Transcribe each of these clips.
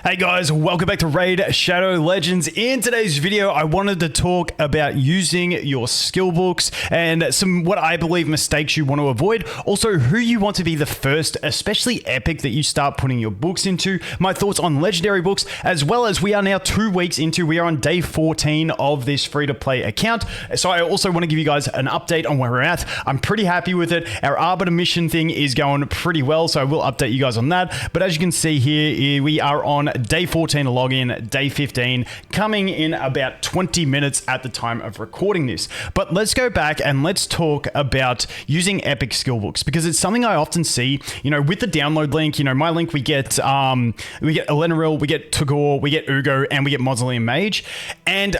Hey guys, welcome back to Raid Shadow Legends. In today's video, I wanted to talk about using your skill books and some what I believe mistakes you want to avoid. Also, who you want to be the first, especially epic, that you start putting your books into. My thoughts on legendary books, as well as we are now 2 weeks into, we are on day 14 of this free-to-play account. So I also want to give you guys an update on where we're at. I'm pretty happy with it. Our Arbiter mission thing is going pretty well, so I will update you guys on that. But as you can see here, we are on day 14 of login, day 15, coming in about 20 minutes at the time of recording this. But let's go back and let's talk about using epic skill books, because it's something I often see, with the download link, my link, we get Elenaril, we get Tagoar, we get Uugo, and we get Mausoleum Mage. And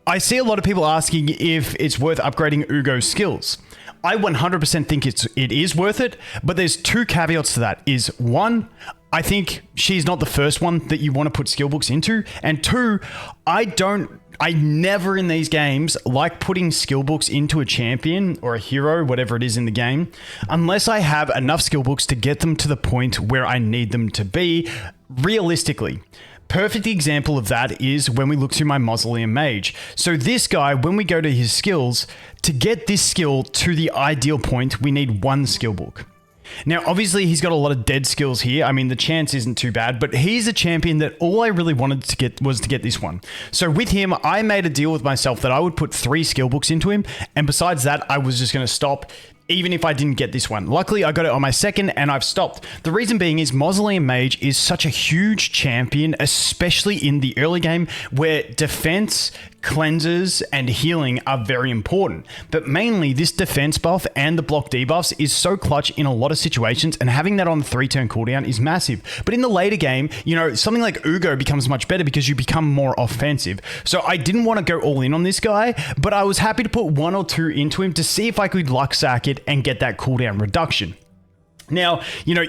I see a lot of people asking if it's worth upgrading Uugo's skills. I 100% think it is worth it, but there's 2 caveats to that. Is 1, I think she's not the first one that you want to put skill books into, and 2, I never in these games like putting skill books into a champion or a hero, whatever it is in the game, unless I have enough skill books to get them to the point where I need them to be realistically. Perfect example of that is when we look through my Mausoleum Mage. So this guy, when we go to his skills, to get this skill to the ideal point, we need 1 skill book. Now, obviously, he's got a lot of dead skills here. I mean, the chance isn't too bad, but he's a champion that all I really wanted to get was to get this one. So with him, I made a deal with myself that I would put 3 skill books into him, and besides that, I was just going to stop even if I didn't get this one. Luckily, I got it on my second and I've stopped. The reason being is Mausoleum Mage is such a huge champion, especially in the early game where defense, cleanses, and healing are very important. But mainly this defense buff and the block debuffs is so clutch in a lot of situations, and having that on the 3-turn cooldown is massive. But in the later game, something like Uugo becomes much better because you become more offensive. So I didn't want to go all in on this guy, but I was happy to put 1 or 2 into him to see if I could luck sack it and get that cooldown reduction. Now,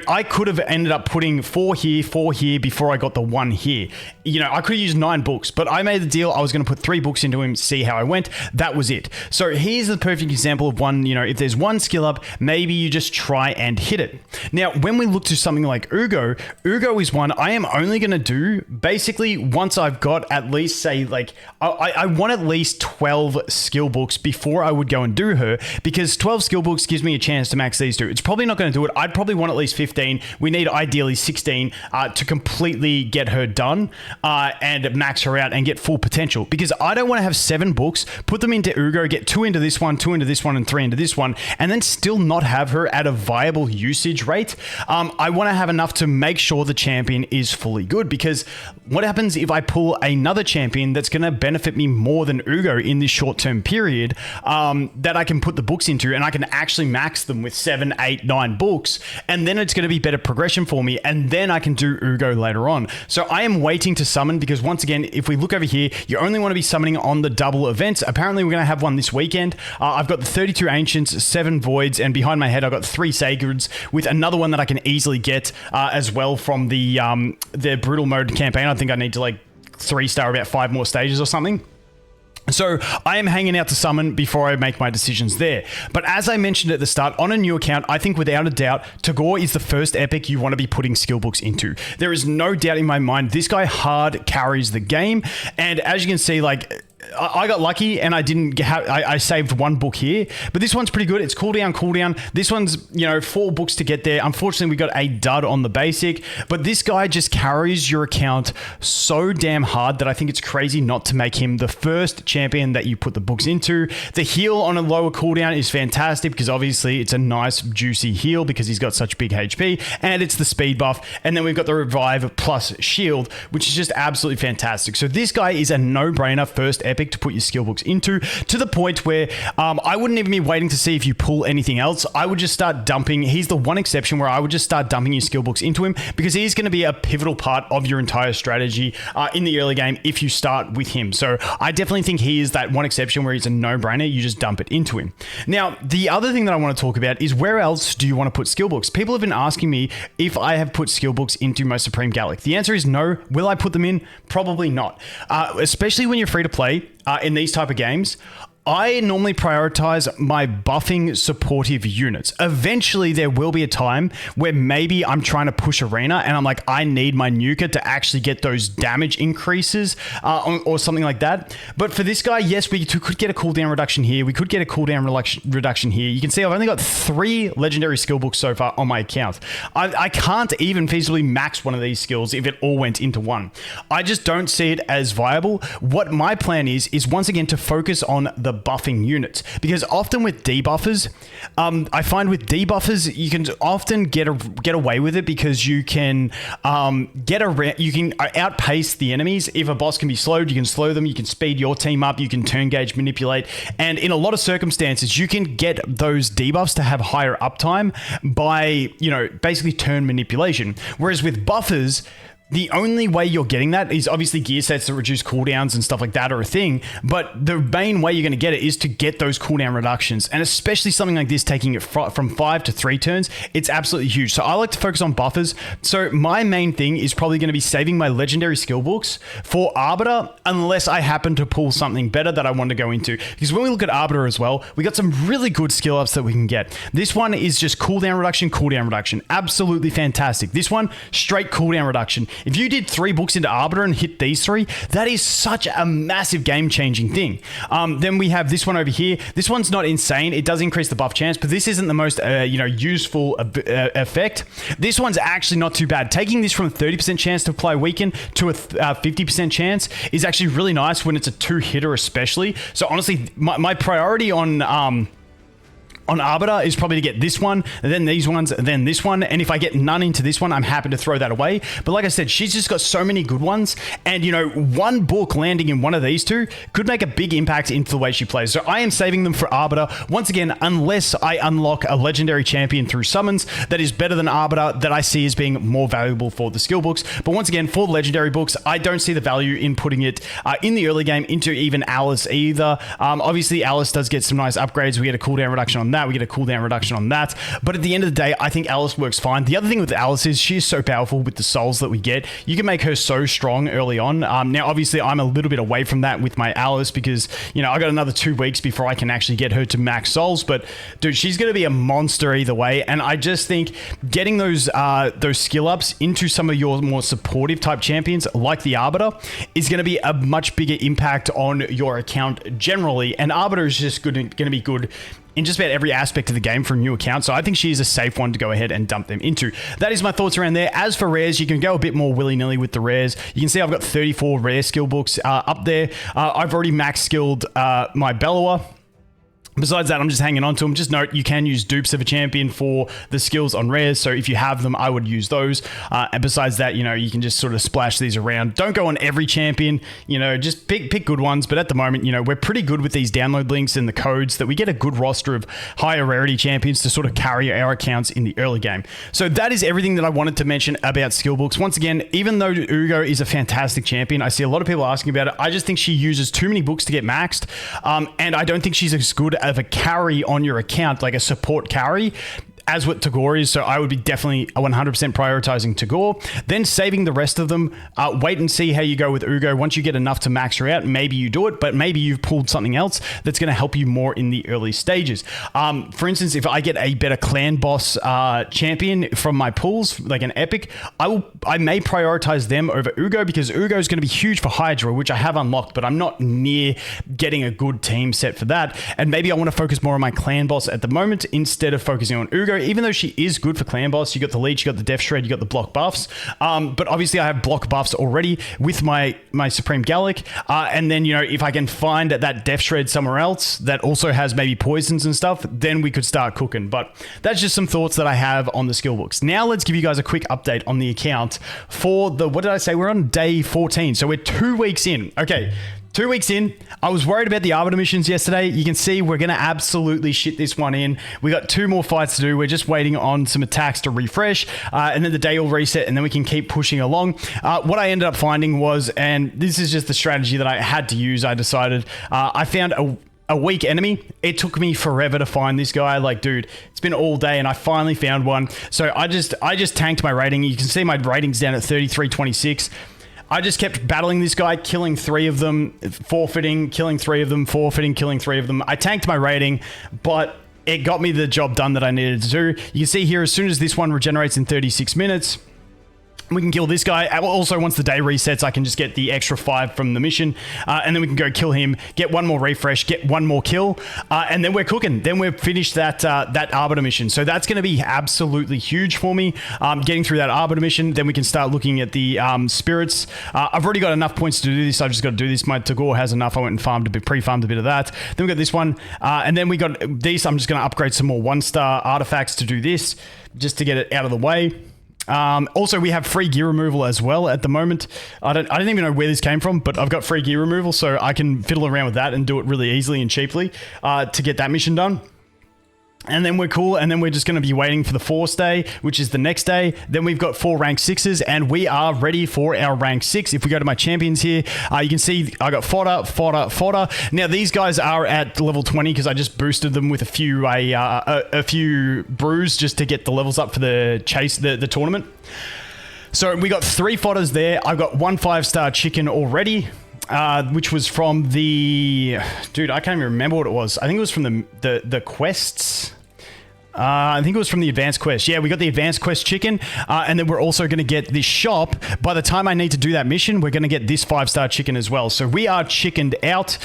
I could have ended up putting 4 here before I got the 1 here. I could have used 9 books, but I made the deal. I was going to put 3 books into him, see how I went. That was it. So here's the perfect example of one, if there's 1 skill up, maybe you just try and hit it. Now, when we look to something like Uugo, Uugo is one I am only going to do basically once I've got at least, say, I want at least 12 skill books before I would go and do her, because 12 skill books gives me a chance to max these 2. It's probably not going to do it. I'd probably want at least 15. We need ideally 16 to completely get her done and max her out and get full potential, because I don't want to have 7 books, put them into Uugo, get 2 into this one, 2 into this one, and 3 into this one, and then still not have her at a viable usage rate. I want to have enough to make sure the champion is fully good, because what happens if I pull another champion that's going to benefit me more than Uugo in this short-term period that I can put the books into, and I can actually max them with 7, 8, 9 books, and then it's going to be better progression for me, and then I can do Uugo later on. So I am waiting to summon, because once again, if we look over here, you only want to be summoning on the double events. Apparently we're going to have one this weekend. I've got the 32 Ancients, 7 Voids, and behind my head I've got 3 Sacreds with another one that I can easily get as well from the Brutal Mode campaign. I think I need to 3-star about 5 more stages or something. So I am hanging out to summon before I make my decisions there. But as I mentioned at the start, on a new account, I think without a doubt, Tagoar is the first epic you want to be putting skill books into. There is no doubt in my mind, this guy hard carries the game. And as you can see, I got lucky and I saved 1 book here, but this one's pretty good. It's cooldown. This one's, 4 books to get there. Unfortunately, we got a dud on the basic, but this guy just carries your account so damn hard that I think it's crazy not to make him the first champion that you put the books into. The heal on a lower cooldown is fantastic, because obviously it's a nice juicy heal because he's got such big HP, and it's the speed buff. And then we've got the revive plus shield, which is just absolutely fantastic. So this guy is a no-brainer first epic to put your skill books into, to the point where I wouldn't even be waiting to see if you pull anything else. I would just start dumping. He's the one exception where I would just start dumping your skill books into him, because he's going to be a pivotal part of your entire strategy in the early game if you start with him. So I definitely think he is that one exception where he's a no-brainer. You just dump it into him. Now, the other thing that I want to talk about is, where else do you want to put skill books? People have been asking me if I have put skill books into my Supreme Gallic. The answer is no. Will I put them in? Probably not. Especially when you're free to play in these type of games. I normally prioritize my buffing supportive units. Eventually, there will be a time where maybe I'm trying to push arena and I'm like, I need my nuker to actually get those damage increases or something like that. But for this guy, yes, we could get a cooldown reduction here. We could get a cooldown reduction here. You can see I've only got 3 legendary skill books so far on my account. I can't even feasibly max one of these skills if it all went into one. I just don't see it as viable. What my plan is once again to focus on the buffing units, because often with debuffers, I find with debuffers you can often get away with it because you can outpace the enemies. If a boss can be slowed, you can slow them. You can speed your team up. You can turn gauge manipulate, and in a lot of circumstances, you can get those debuffs to have higher uptime by basically turn manipulation. Whereas with buffers, the only way you're getting that is obviously gear sets that reduce cooldowns and stuff like that are a thing, but the main way you're going to get it is to get those cooldown reductions, and especially something like this, taking it from 5 to 3 turns, it's absolutely huge. So I like to focus on buffers. So my main thing is probably going to be saving my legendary skill books for Arbiter, unless I happen to pull something better that I want to go into. Because when we look at Arbiter as well, we got some really good skill ups that we can get. This one is just cooldown reduction, absolutely fantastic. This one, straight cooldown reduction. If you did 3 books into Arbiter and hit these 3, that is such a massive game-changing thing. Then we have this one over here. This one's not insane. It does increase the buff chance, but this isn't the most useful effect. This one's actually not too bad. Taking this from a 30% chance to apply weaken to a 50% chance is actually really nice when it's a 2-hitter especially. So honestly, my priority on Arbiter is probably to get this one, and then these ones, and then this one. And if I get none into this one, I'm happy to throw that away. But like I said, she's just got so many good ones. And, one book landing in one of these 2 could make a big impact into the way she plays. So I am saving them for Arbiter. Once again, unless I unlock a legendary champion through summons that is better than Arbiter, that I see as being more valuable for the skill books. But once again, for the legendary books, I don't see the value in putting it in the early game into even Alice either. Obviously, Alice does get some nice upgrades. We get a cooldown reduction on that. We get a cooldown reduction on that. But at the end of the day, I think Alice works fine. The other thing with Alice is she is so powerful with the souls that we get. You can make her so strong early on. Now, obviously, I'm a little bit away from that with my Alice because, I got another 2 weeks before I can actually get her to max souls. But, dude, she's going to be a monster either way. And I just think getting those skill ups into some of your more supportive type champions like the Arbiter is going to be a much bigger impact on your account generally. And Arbiter is just going to be good in just about every aspect of the game for a new account. So I think she is a safe one to go ahead and dump them into. That is my thoughts around there. As for rares, you can go a bit more willy-nilly with the rares. You can see I've got 34 rare skill books up there. I've already max skilled my Bellower. Besides that, I'm just hanging on to them. Just note, you can use dupes of a champion for the skills on rares. So if you have them, I would use those. And besides that, you can just sort of splash these around. Don't go on every champion, just pick good ones. But at the moment, we're pretty good with these download links and the codes that we get a good roster of higher rarity champions to sort of carry our accounts in the early game. So that is everything that I wanted to mention about skill books. Once again, even though Uugo is a fantastic champion, I see a lot of people asking about it. I just think she uses too many books to get maxed. And I don't think she's as good of a carry on your account, like a support carry, as what Tagoar is. So I would be definitely 100% prioritizing Tagoar, then saving the rest of them. Wait and see how you go with Uugo. Once you get enough to max her out, maybe you do it, but maybe you've pulled something else that's going to help you more in the early stages. For instance, if I get a better clan boss champion from my pulls, like an epic, I may prioritize them over Uugo, because Uugo is going to be huge for Hydra, which I have unlocked, but I'm not near getting a good team set for that. And maybe I want to focus more on my clan boss at the moment instead of focusing on Uugo. Even though she is good for clan boss, you got the leech, you got the death shred, you got the block buffs. But obviously I have block buffs already with my Supreme Gallic. And then, if I can find that death shred somewhere else that also has maybe poisons and stuff, then we could start cooking. But that's just some thoughts that I have on the skill books. Now let's give you guys a quick update on the account for what did I say? We're on day 14. So we're 2 weeks in. Okay. 2 weeks in, I was worried about the Arbiter missions yesterday. You can see we're going to absolutely shit this one in. We got 2 more fights to do. We're just waiting on some attacks to refresh, and then the day will reset, and then we can keep pushing along. What I ended up finding was, and this is just the strategy that I had to use, I decided, I found a weak enemy. It took me forever to find this guy. Like, dude, it's been all day and I finally found one. So I just tanked my rating. You can see my rating's down at 3326. I just kept battling this guy, killing 3 of them, forfeiting, killing 3 of them, forfeiting, killing 3 of them. I tanked my rating, but it got me the job done that I needed to do. You can see here, as soon as this one regenerates in 36 minutes, we can kill this guy. Also, once the day resets, I can just get the extra 5 from the mission. And then we can go kill him, get 1 more refresh, get 1 more kill. And then we're cooking. Then we've finished that Arbiter mission. So that's going to be absolutely huge for me, getting through that Arbiter mission. Then we can start looking at the spirits. I've already got enough points to do this. I've just got to do this. My Tagoar has enough. I went and pre-farmed a bit of that. Then we got this one. And then we got this. I'm just going to upgrade some more 1-star artifacts to do this, just to get it out of the way. Also, we have free gear removal as well at the moment. I don't even know where this came from, but I've got free gear removal, so I can fiddle around with that and do it really easily and cheaply to get that mission done. And then we're cool, and then we're just going to be waiting for the Force Day, which is the next day. Then we've got 4 rank 6s, and we are ready for our rank 6. If we go to my champions here, you can see I got fodder. Now, these guys are at level 20 because I just boosted them with a few brews just to get the levels up for the chase, the tournament. So we got 3 fodders there. I've got 1 5-star chicken already. Which was from the... Dude, I can't even remember what it was. I think it was from the quests. I think it was from the Advanced Quest. Yeah, we got the Advanced Quest chicken, and then we're also going to get this shop. By the time I need to do that mission, we're going to get this 5-star chicken as well. So we are chickened out.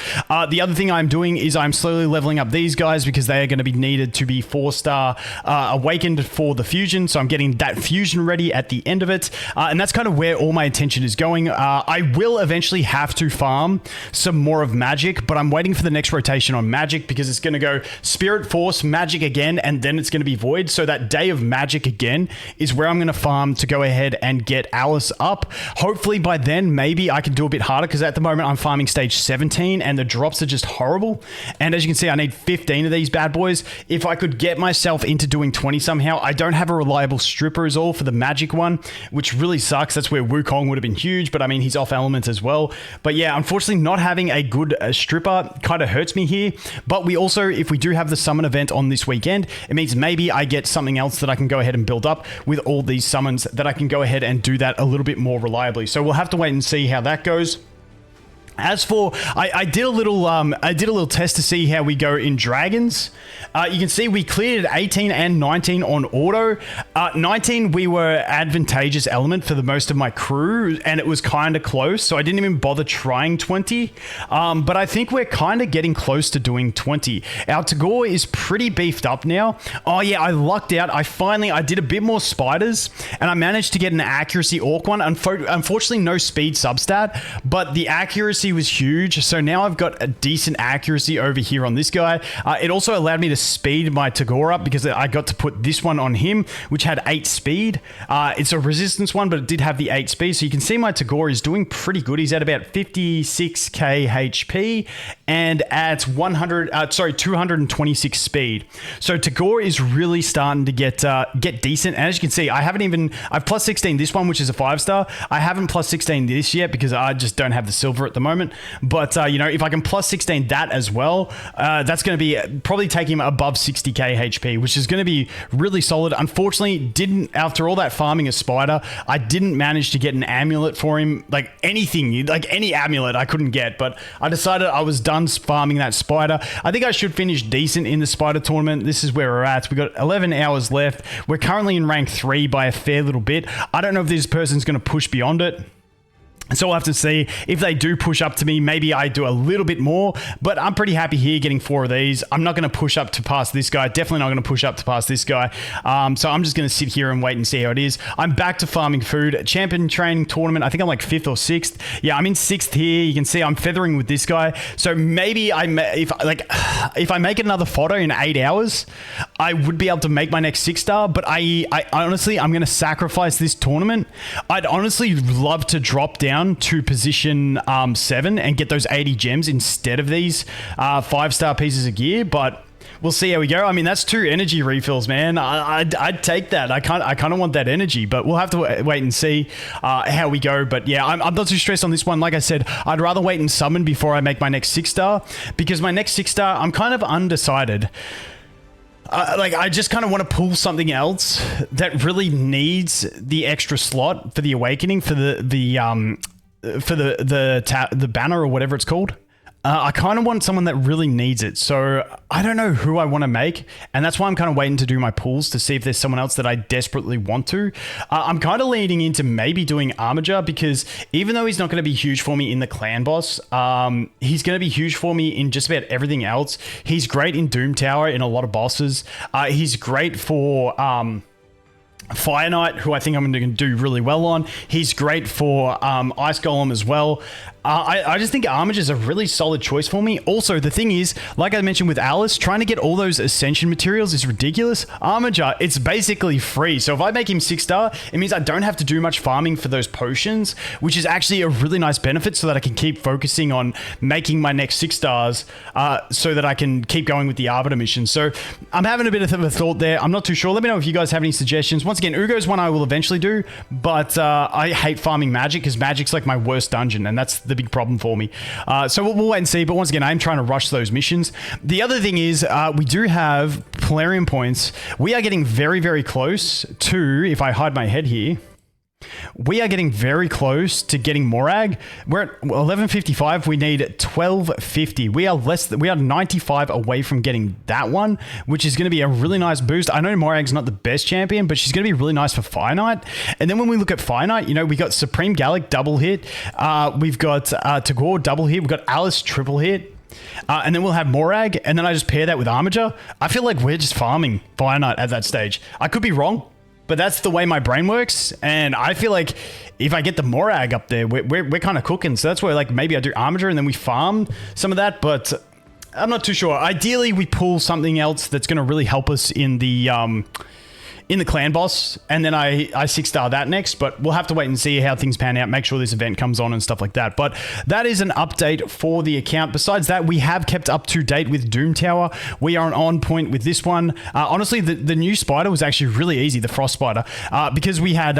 The other thing I'm doing is I'm slowly leveling up these guys because they are going to be needed to be 4-star awakened for the fusion. So I'm getting that fusion ready at the end of it. And that's kind of where all my attention is going. I will eventually have to farm some more of magic, but I'm waiting for the next rotation on magic because it's going to go Spirit, Force, magic again, and then it's going to be void. So that day of magic again is where I'm going to farm to go ahead and get Alice up. Hopefully by then, maybe I can do a bit harder because at the moment I'm farming stage 17 and the drops are just horrible. And as you can see, I need 15 of these bad boys. If I could get myself into doing 20 somehow, I don't have a reliable stripper is all for the magic one, which really sucks. That's where Wukong would have been huge, but I mean, he's off elements as well. But yeah, unfortunately not having a good stripper kind of hurts me here. But we also, if we do have the summon event on this weekend, it means maybe I get something else that I can go ahead and build up with all these summons that I can go ahead and do that a little bit more reliably. So we'll have to wait and see how that goes. As for, I did a little test to see how we go in dragons. You can see we cleared 18 and 19 on auto. 19 we were advantageous element for the most of my crew, and it was kind of close, so I didn't even bother trying 20. But I think we're kind of getting close to doing 20. Our Tagoar is pretty beefed up now. Oh yeah, I lucked out. I did a bit more spiders, and I managed to get an accuracy orc one. Unfortunately, no speed substat, but the accuracy was huge, so now I've got a decent accuracy over here on this guy. It also allowed me to speed my Tagoar up because I got to put this one on him, which had 8 speed. It's a resistance one, but it did have the 8 speed, so you can see my Tagoar is doing pretty good. He's at about 56k HP and at 226 speed. So Tagoar is really starting to get decent, and as you can see, I've plus 16 this one, which is a 5-star. I haven't plus 16 this yet because I just don't have the silver at the moment. But you know, if I can plus 16 that as well, that's going to be probably taking him above 60k HP, which is going to be really solid. Unfortunately, after all that farming a spider, I didn't manage to get an amulet for him, like anything, like any amulet I couldn't get, but I decided I was done farming that spider. I think I should finish decent in the spider tournament. This is where we're at. We got 11 hours left. We're currently in rank 3 by a fair little bit. I don't know if this person's going to push beyond it. So we'll have to see. If they do push up to me, maybe I do a little bit more, but I'm pretty happy here getting 4 of these. I'm not going to push up to pass this guy. Definitely not going to push up to pass this guy. So I'm just going to sit here and wait and see how it is. I'm back to farming food. Champion training tournament. I think I'm like 5th or 6th. Yeah, I'm in 6th here. You can see I'm feathering with this guy. So maybe if I make another photo in 8 hours, I would be able to make my next 6-star, but I honestly, I'm going to sacrifice this tournament. I'd honestly love to drop down to position 7 and get those 80 gems instead of these 5-star pieces of gear, but we'll see how we go. I mean, that's 2 energy refills, man. I'd take that. I kind of want that energy, but we'll have to wait and see how we go. But yeah, I'm not too stressed on this one. Like I said, I'd rather wait and summon before I make my next 6-star, because my next 6-star, I'm kind of undecided. I just kind of want to pull something else that really needs the extra slot for the awakening, for the for the banner or whatever it's called. I kind of want someone that really needs it. So I don't know who I want to make. And that's why I'm kind of waiting to do my pulls to see if there's someone else that I desperately want to. I'm kind of leaning into maybe doing Arbiter, because even though he's not going to be huge for me in the clan boss, he's going to be huge for me in just about everything else. He's great in Doom Tower in a lot of bosses. He's great for... Fire Knight, who I think I'm going to do really well on. He's great for Ice Golem as well. I just think Armiger is a really solid choice for me. Also, the thing is, like I mentioned with Alice, trying to get all those Ascension materials is ridiculous. Armiger, it's basically free. So if I make him 6-star, it means I don't have to do much farming for those potions, which is actually a really nice benefit so that I can keep focusing on making my next 6 stars so that I can keep going with the Arbiter mission. So I'm having a bit of a thought there. I'm not too sure. Let me know if you guys have any suggestions. Once again, Uugo's one I will eventually do, but I hate farming magic because magic's like my worst dungeon, and that's the big problem for me. So we'll wait and see, but once again, I'm trying to rush those missions. The other thing is we do have Polarium points. We are getting very, very close to, if I hide my head here, we are getting very close to getting Morag. We're at 1155. We need 1250. We are 95 away from getting that one, which is going to be a really nice boost. I know Morag's not the best champion, but she's going to be really nice for Fire Knight. And then when we look at Fire Knight, you know, we got Supreme Gallic double hit. We've got Tagoar double hit. We've got Alice triple hit. And then we'll have Morag, and then I just pair that with Armiger. I feel like we're just farming Fire Knight at that stage. I could be wrong, but that's the way my brain works, and I feel like if I get the Morag up there, we're kind of cooking. So that's where like maybe I do Armiger and then we farm some of that, but I'm not too sure. Ideally, we pull something else that's going to really help us in the clan boss, and then I 6-star that next, but we'll have to wait and see how things pan out, make sure this event comes on and stuff like that. But that is an update for the account. Besides that, we have kept up to date with Doom Tower. We are on point with this one. Honestly, the new spider was actually really easy, the Frost Spider, because we had...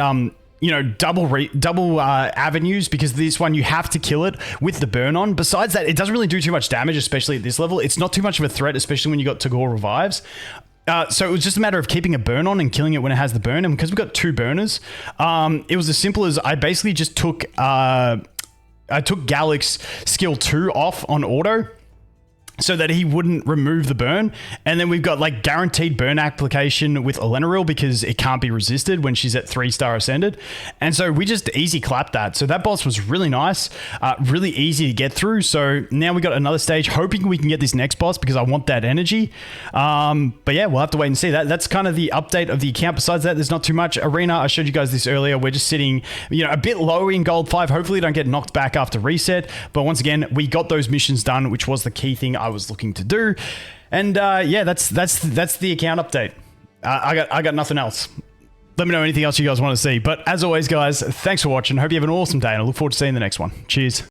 you know, double avenues, because this one you have to kill it with the burn on. Besides that, it doesn't really do too much damage, especially at this level. It's not too much of a threat, especially when you got Tagoar revives. So it was just a matter of keeping a burn on and killing it when it has the burn. And because we've got 2 burners, it was as simple as I basically just took Gallic's skill 2 off on auto, so that he wouldn't remove the burn. And then we've got like guaranteed burn application with Elenaril because it can't be resisted when she's at 3-star ascended. And so we just easy clapped that. So that boss was really nice, really easy to get through. So now we got another stage, hoping we can get this next boss because I want that energy. But yeah, we'll have to wait and see. That's kind of the update of the account. Besides that, there's not too much. Arena, I showed you guys this earlier. We're just sitting, you know, a bit low in gold 5. Hopefully don't get knocked back after reset. But once again, we got those missions done, which was the key thing I was looking to do. And yeah, that's the account update. I got nothing else. Let me know anything else you guys want to see. But as always, guys, thanks for watching. Hope you have an awesome day, and I look forward to seeing the next one. Cheers.